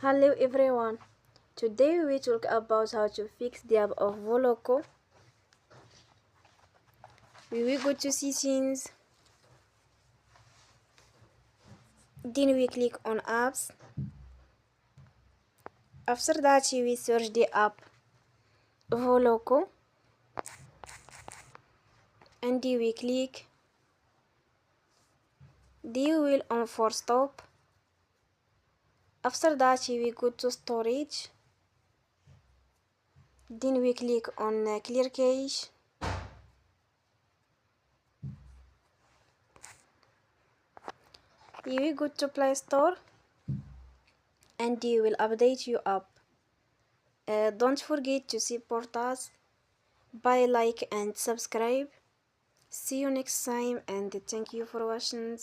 Hello everyone. Today we talk about how to fix the app of Voloco. We will go to settings. Then we click on apps. After that we search the app Voloco and we click. Then we will on for stop. After that we go to storage. Then we click on clear cache. You will go to Play Store and you will update your app. Don't forget to support us by like and subscribe. See you next time and thank you for watching.